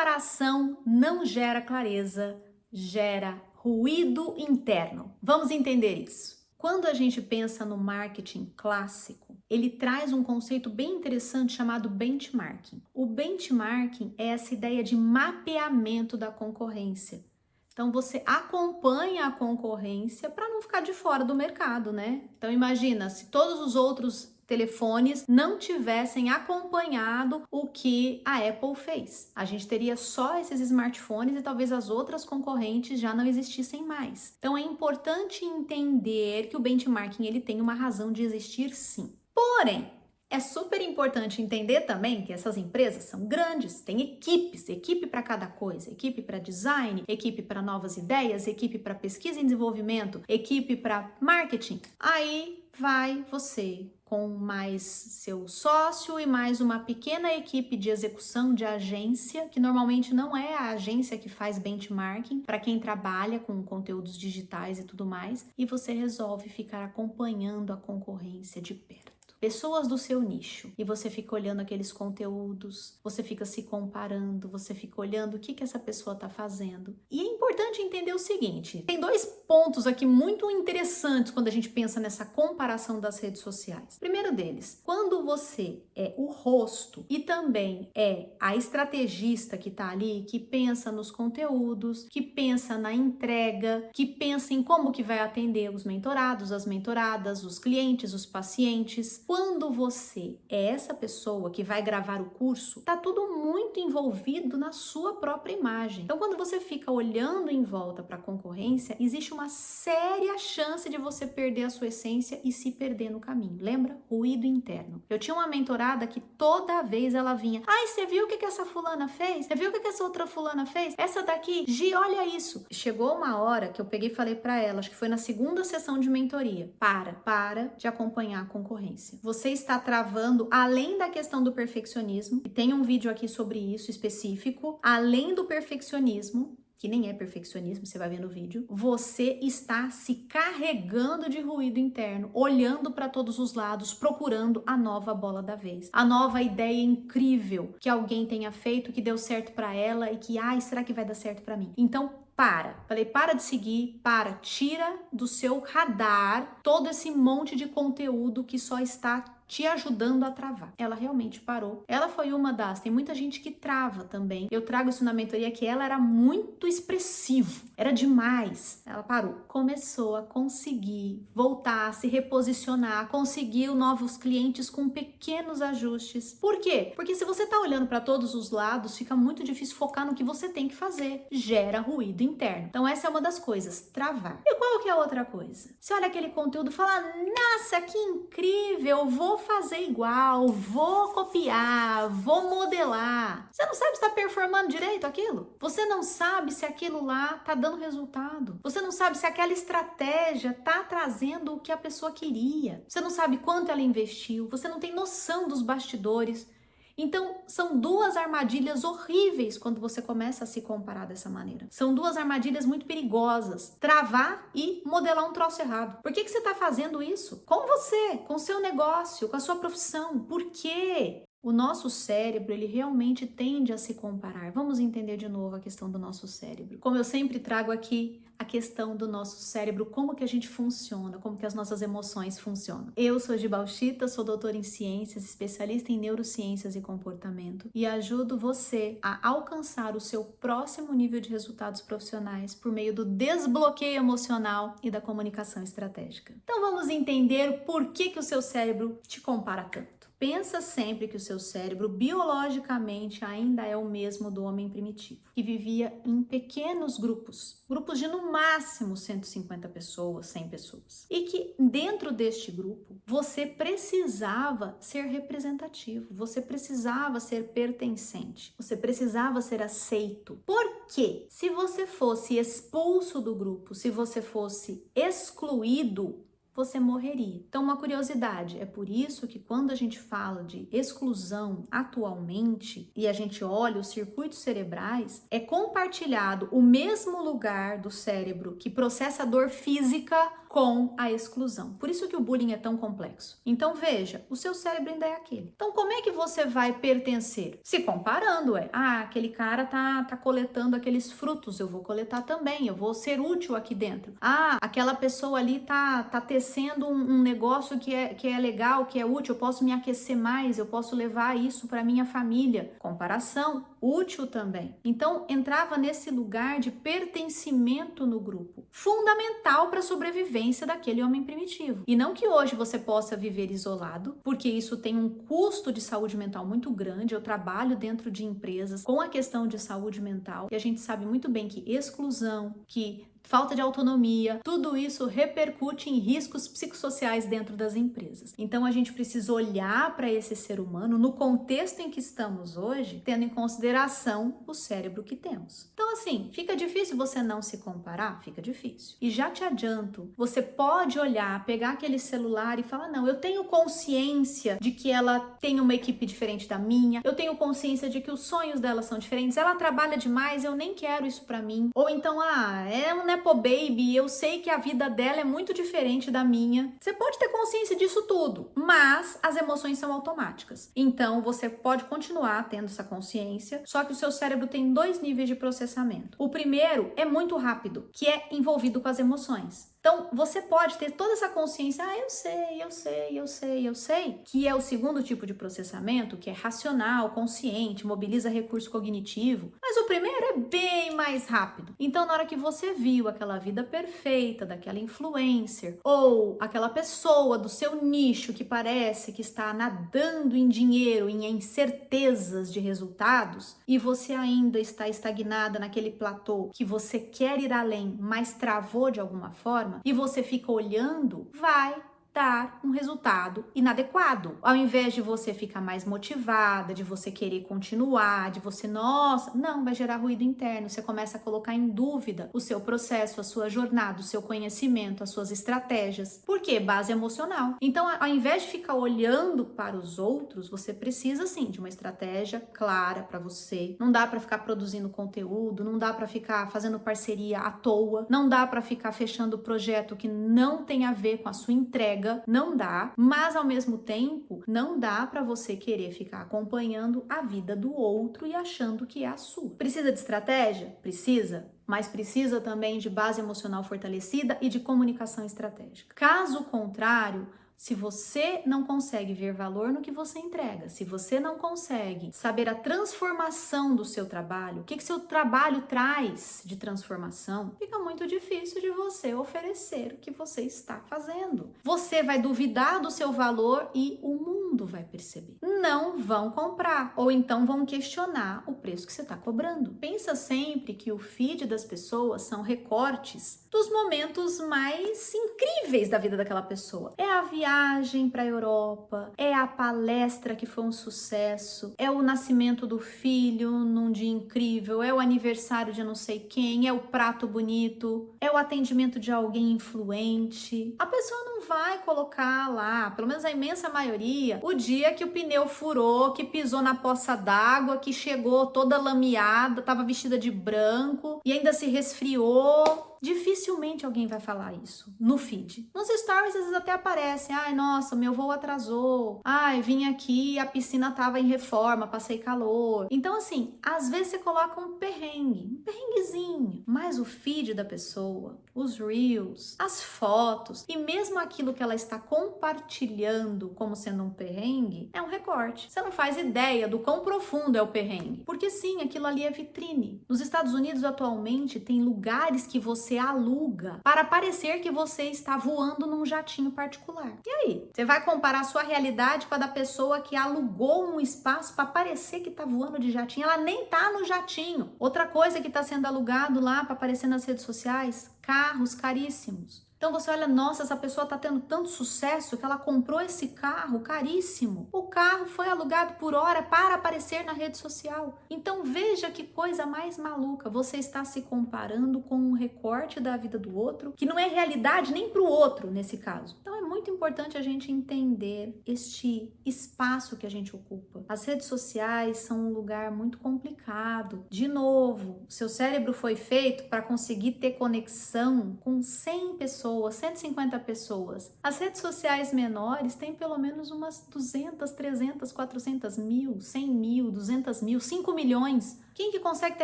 Comparação não gera clareza, gera ruído interno. Vamos entender isso. Quando a gente pensa no marketing clássico, ele traz um conceito bem interessante chamado benchmarking. O benchmarking é essa ideia de mapeamento da concorrência. Então você acompanha a concorrência para não ficar de fora do mercado, né? Então imagina se todos os outros telefones não tivessem acompanhado o que a Apple fez. A gente teria só esses smartphones e talvez as outras concorrentes já não existissem mais. Então é importante entender que o benchmarking ele tem uma razão de existir sim. Porém, é super importante entender também que essas empresas são grandes, têm equipes, equipe para cada coisa, equipe para design, equipe para novas ideias, equipe para pesquisa e desenvolvimento, equipe para marketing. Aí vai você com mais seu sócio e mais uma pequena equipe de execução de agência, que normalmente não é a agência que faz benchmarking, para quem trabalha com conteúdos digitais e tudo mais, e você resolve ficar acompanhando a concorrência de perto. Pessoas do seu nicho, e você fica olhando aqueles conteúdos, você fica se comparando, você fica olhando o que essa pessoa está fazendo. E é importante entender o seguinte, tem dois pontos aqui muito interessantes quando a gente pensa nessa comparação das redes sociais. Primeiro deles, quando você é o rosto e também é a estrategista que está ali, que pensa nos conteúdos, que pensa na entrega, que pensa em como que vai atender os mentorados, as mentoradas, os clientes, os pacientes. Quando você é essa pessoa que vai gravar o curso, tá tudo muito envolvido na sua própria imagem. Então, quando você fica olhando em volta para a concorrência, existe uma séria chance de você perder a sua essência e se perder no caminho. Lembra? Ruído interno. Eu tinha uma mentorada que toda vez ela vinha, ai, você viu o que essa fulana fez? Você viu o que essa outra fulana fez? Essa daqui, Gi, olha isso. Chegou uma hora que eu peguei e falei para ela, acho que foi na segunda sessão de mentoria, para de acompanhar a concorrência. Você está travando, além da questão do perfeccionismo, e tem um vídeo aqui sobre isso específico, além do perfeccionismo, que nem é perfeccionismo, você vai ver no vídeo, você está se carregando de ruído interno, olhando para todos os lados, procurando a nova bola da vez, a nova ideia incrível que alguém tenha feito, que deu certo para ela e que, ai, será que vai dar certo para mim? Então, para de seguir, tira do seu radar todo esse monte de conteúdo que só está te ajudando a travar. Ela realmente parou. Ela foi uma das, tem muita gente que trava também. Eu trago isso na mentoria que ela era muito expressivo, era demais. Ela parou. Começou a conseguir voltar, a se reposicionar, conseguiu novos clientes com pequenos ajustes. Por quê? Porque se você tá olhando para todos os lados, fica muito difícil focar no que você tem que fazer. Gera ruído interno. Então essa é uma das coisas, travar. E qual que é a outra coisa? Você olha aquele conteúdo e fala, nossa, que incrível, vou fazer igual, vou copiar, vou modelar. Você não sabe se está performando direito aquilo? Você não sabe se aquilo lá tá dando resultado. Você não sabe se aquela estratégia tá trazendo o que a pessoa queria. Você não sabe quanto ela investiu. Você não tem noção dos bastidores. Então, são duas armadilhas horríveis quando você começa a se comparar dessa maneira. São duas armadilhas muito perigosas. Travar e modelar um troço errado. Por que você está fazendo isso? Com você, com o seu negócio, com a sua profissão. Por quê? O nosso cérebro, ele realmente tende a se comparar. Vamos entender de novo a questão do nosso cérebro. Como eu sempre trago aqui, a questão do nosso cérebro, como que a gente funciona, como que as nossas emoções funcionam. Eu sou Gi Bauchita, sou doutora em ciências, especialista em neurociências e comportamento e ajudo você a alcançar o seu próximo nível de resultados profissionais por meio do desbloqueio emocional e da comunicação estratégica. Então vamos entender por que o seu cérebro te compara tanto. Pensa sempre que o seu cérebro biologicamente ainda é o mesmo do homem primitivo, que vivia em pequenos grupos de no máximo 150 pessoas, 100 pessoas. E que dentro deste grupo, você precisava ser representativo, você precisava ser pertencente, você precisava ser aceito. Por quê? Se você fosse expulso do grupo, se você fosse excluído, você morreria. Então, uma curiosidade, é por isso que quando a gente fala de exclusão atualmente e a gente olha os circuitos cerebrais, é compartilhado o mesmo lugar do cérebro que processa a dor física com a exclusão. Por isso que o bullying é tão complexo. Então veja, o seu cérebro ainda é aquele. Então como é que você vai pertencer? Se comparando, aquele cara tá coletando aqueles frutos, eu vou coletar também, eu vou ser útil aqui dentro. Aquela pessoa ali tá tecendo um negócio que é legal, que é útil, eu posso me aquecer mais, eu posso levar isso para minha família. Comparação, útil também. Então entrava nesse lugar de pertencimento no grupo, fundamental para a sobrevivência daquele homem primitivo. E não que hoje você possa viver isolado, porque isso tem um custo de saúde mental muito grande. Eu trabalho dentro de empresas com a questão de saúde mental e a gente sabe muito bem que exclusão, que falta de autonomia, tudo isso repercute em riscos psicossociais dentro das empresas. Então a gente precisa olhar para esse ser humano no contexto em que estamos hoje, tendo em consideração o cérebro que temos. Então assim, fica difícil você não se comparar? Fica difícil. E já te adianto, você pode olhar, pegar aquele celular e falar, não, eu tenho consciência de que ela tem uma equipe diferente da minha, eu tenho consciência de que os sonhos dela são diferentes, ela trabalha demais, eu nem quero isso para mim. Ou então, é um nepo baby, eu sei que a vida dela é muito diferente da minha. Você pode ter consciência disso tudo, mas as emoções são automáticas. Então, você pode continuar tendo essa consciência, só que o seu cérebro tem 2 níveis de processamento. O primeiro é muito rápido, que é envolvido com as emoções. Então, você pode ter toda essa consciência, eu sei, que é o segundo tipo de processamento, que é racional, consciente, mobiliza recurso cognitivo. Mas o primeiro é bem mais rápido. Então, na hora que você viu aquela vida perfeita daquela influencer, ou aquela pessoa do seu nicho que parece que está nadando em dinheiro, em incertezas de resultados, e você ainda está estagnada naquele platô que você quer ir além, mas travou de alguma forma, e você fica olhando, vai dar um resultado inadequado. Ao invés de você ficar mais motivada, de você querer continuar, de você, não, vai gerar ruído interno. Você começa a colocar em dúvida o seu processo, a sua jornada, o seu conhecimento, as suas estratégias. Por quê? Base emocional. Então, ao invés de ficar olhando para os outros, você precisa sim de uma estratégia clara para você. Não dá para ficar produzindo conteúdo, não dá para ficar fazendo parceria à toa, não dá para ficar fechando projeto que não tem a ver com a sua entrega. Não dá, mas ao mesmo tempo não dá para você querer ficar acompanhando a vida do outro e achando que é a sua. Precisa de estratégia? Precisa, mas precisa também de base emocional fortalecida e de comunicação estratégica. Caso contrário, se você não consegue ver valor no que você entrega, se você não consegue saber a transformação do seu trabalho, o que seu trabalho traz de transformação, fica muito difícil de você oferecer o que você está fazendo. Você vai duvidar do seu valor e o mundo vai perceber. Não vão comprar, ou então vão questionar o preço que você está cobrando. Pensa sempre que o feed das pessoas são recortes dos momentos mais incríveis da vida daquela pessoa. É a viagem para a Europa, é a palestra que foi um sucesso, é o nascimento do filho num dia incrível, é o aniversário de não sei quem, é o prato bonito, é o atendimento de alguém influente. A pessoa não vai colocar lá, pelo menos a imensa maioria, o dia que o pneu furou, que pisou na poça d'água, que chegou toda lameada, estava vestida de branco e ainda se resfriou. Dificilmente alguém vai falar isso no feed. Nos stories às vezes até aparece, nossa, meu voo atrasou, vim aqui, a piscina tava em reforma, passei calor. Então assim, às vezes você coloca um perrenguezinho, mas o feed da pessoa, os reels, as fotos e mesmo aquilo que ela está compartilhando como sendo um perrengue, é um recorte. Você não faz ideia do quão profundo é o perrengue, porque sim, aquilo ali é vitrine. Nos Estados Unidos atualmente tem lugares que você aluga para parecer que você está voando num jatinho particular. E aí? Você vai comparar a sua realidade com a da pessoa que alugou um espaço para parecer que está voando de jatinho? Ela nem tá no jatinho. Outra coisa que está sendo alugado lá para aparecer nas redes sociais, carros caríssimos. Então você olha, nossa, essa pessoa está tendo tanto sucesso que ela comprou esse carro caríssimo. O carro foi alugado por hora para aparecer na rede social. Então veja que coisa mais maluca. Você está se comparando com um recorte da vida do outro, que não é realidade nem para o outro nesse caso. Então é muito importante a gente entender este espaço que a gente ocupa. As redes sociais são um lugar muito complicado. De novo, o seu cérebro foi feito para conseguir ter conexão com 100 pessoas pessoas, 150 pessoas. As redes sociais menores têm pelo menos umas 200, 300, 400 mil, 100 mil, 200 mil, 5 milhões. Quem que consegue ter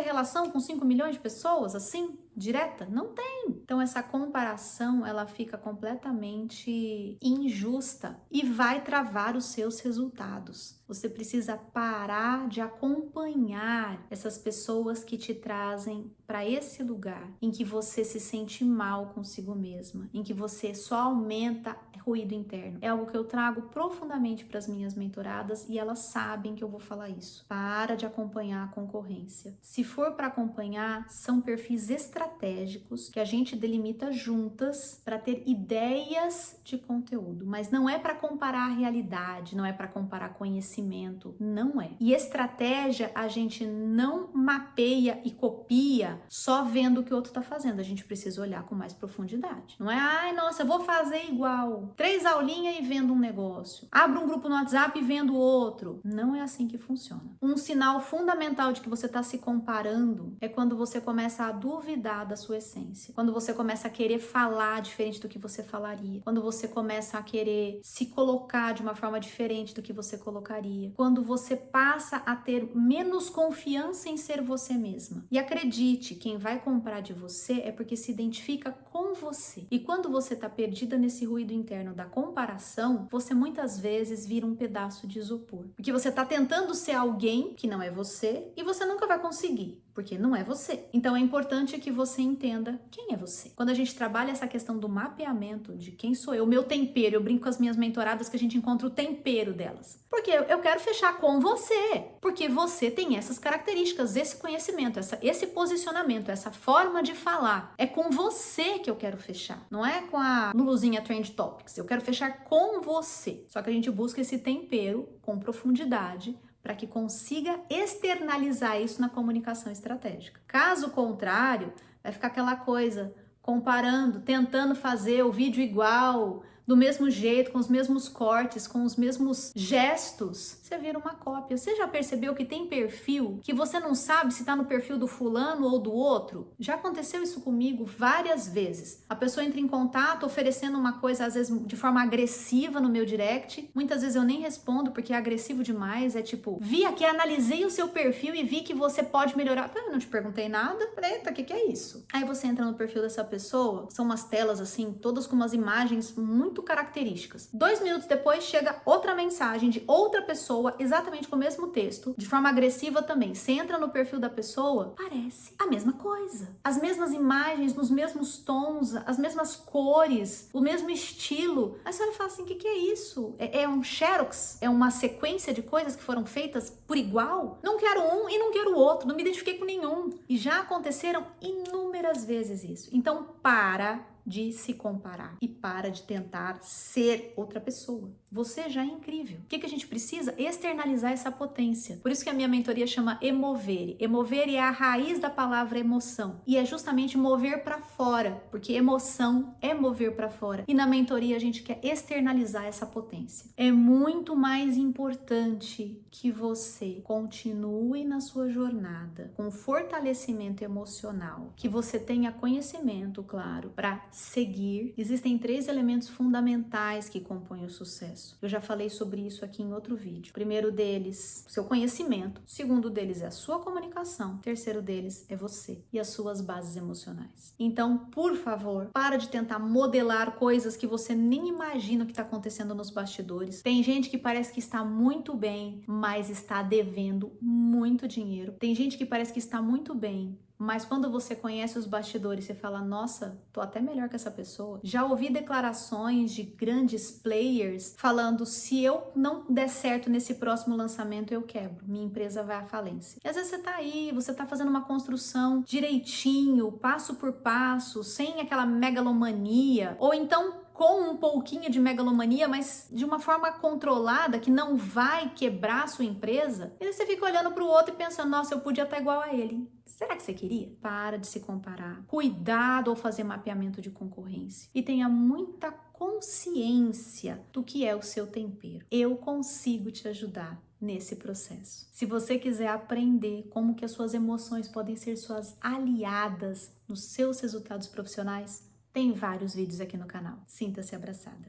relação com 5 milhões de pessoas assim, direta? Não tem. Então essa comparação, ela fica completamente injusta e vai travar os seus resultados. Você precisa parar de acompanhar essas pessoas que te trazem para esse lugar em que você se sente mal consigo mesma, em que você só aumenta ruído interno. É algo que eu trago profundamente para as minhas mentoradas e elas sabem que eu vou falar isso. Para de acompanhar a concorrência. Se for para acompanhar, são perfis estratégicos que a gente delimita juntas para ter ideias de conteúdo, mas não é para comparar a realidade, não é para comparar conhecimento, não é. E estratégia a gente não mapeia e copia só vendo o que o outro tá fazendo, a gente precisa olhar com mais profundidade. Não é, ai, nossa, eu vou fazer igual. 3 aulinhas e vendo um negócio. Abro um grupo no WhatsApp e vendo outro. Não é assim que funciona. Um sinal fundamental de que você tá se comparando é quando você começa a duvidar da sua essência. Quando você começa a querer falar diferente do que você falaria. Quando você começa a querer se colocar de uma forma diferente do que você colocaria. Quando você passa a ter menos confiança em ser você mesma. E acredite, quem vai comprar de você é porque se identifica com você. E quando você tá perdida nesse ruído interno da comparação, você muitas vezes vira um pedaço de isopor. Porque você tá tentando ser alguém que não é você e você nunca vai conseguir, porque não é você. Então é importante que você entenda quem é você. Quando a gente trabalha essa questão do mapeamento de quem sou eu, meu tempero, eu brinco com as minhas mentoradas que a gente encontra o tempero delas. Porque eu quero fechar com você, porque você tem essas características, esse conhecimento, esse posicionamento, essa forma de falar. É com você que eu quero fechar, não é com a Luluzinha Trend Topics. Eu quero fechar com você. Só que a gente busca esse tempero com profundidade para que consiga externalizar isso na comunicação estratégica. Caso contrário, vai ficar aquela coisa, comparando, tentando fazer o vídeo igual, do mesmo jeito, com os mesmos cortes, com os mesmos gestos, você vira uma cópia. Você já percebeu que tem perfil que você não sabe se tá no perfil do fulano ou do outro? Já aconteceu isso comigo várias vezes. A pessoa entra em contato oferecendo uma coisa, às vezes de forma agressiva no meu direct. Muitas vezes eu nem respondo porque é agressivo demais. É tipo, vi aqui, analisei o seu perfil e vi que você pode melhorar. Eu não te perguntei nada. Eita, o que é isso? Aí você entra no perfil dessa pessoa, são umas telas assim, todas com umas imagens muito características. 2 minutos depois chega outra mensagem de outra pessoa, exatamente com o mesmo texto, de forma agressiva também. Você entra no perfil da pessoa, parece a mesma coisa. As mesmas imagens, nos mesmos tons, as mesmas cores, o mesmo estilo. Aí você olha e fala assim, o que é isso? É um xerox? É uma sequência de coisas que foram feitas por igual? Não quero um e não quero o outro, não me identifiquei com nenhum. E já aconteceram inúmeras vezes isso. Então, para de se comparar e para de tentar ser outra pessoa. Você já é incrível. O que a gente precisa? Externalizar essa potência. Por isso que a minha mentoria chama Emovere. Emovere é a raiz da palavra emoção e é justamente mover para fora, porque emoção é mover para fora. E na mentoria a gente quer externalizar essa potência. É muito mais importante que você continue na sua jornada com fortalecimento emocional, que você tenha conhecimento, claro, para seguir. Existem 3 elementos fundamentais que compõem o sucesso. Eu já falei sobre isso aqui em outro vídeo. O primeiro deles, seu conhecimento. O segundo deles é a sua comunicação. O terceiro deles é você e as suas bases emocionais. Então, por favor, para de tentar modelar coisas que você nem imagina o que está acontecendo nos bastidores. Tem gente que parece que está muito bem, mas está devendo muito dinheiro. Tem gente que parece que está muito bem, mas quando você conhece os bastidores, você fala, nossa, tô até melhor que essa pessoa. Já ouvi declarações de grandes players falando, se eu não der certo nesse próximo lançamento, eu quebro. Minha empresa vai à falência. E às vezes você tá aí, você tá fazendo uma construção direitinho, passo por passo, sem aquela megalomania. Ou então com um pouquinho de megalomania, mas de uma forma controlada, que não vai quebrar a sua empresa. E aí você fica olhando para o outro e pensando, nossa, eu podia estar igual a ele. Será que você queria? Para de se comparar. Cuidado ao fazer mapeamento de concorrência. E tenha muita consciência do que é o seu tempero. Eu consigo te ajudar nesse processo. Se você quiser aprender como que as suas emoções podem ser suas aliadas nos seus resultados profissionais, Tem vários vídeos aqui no canal. Sinta-se abraçada.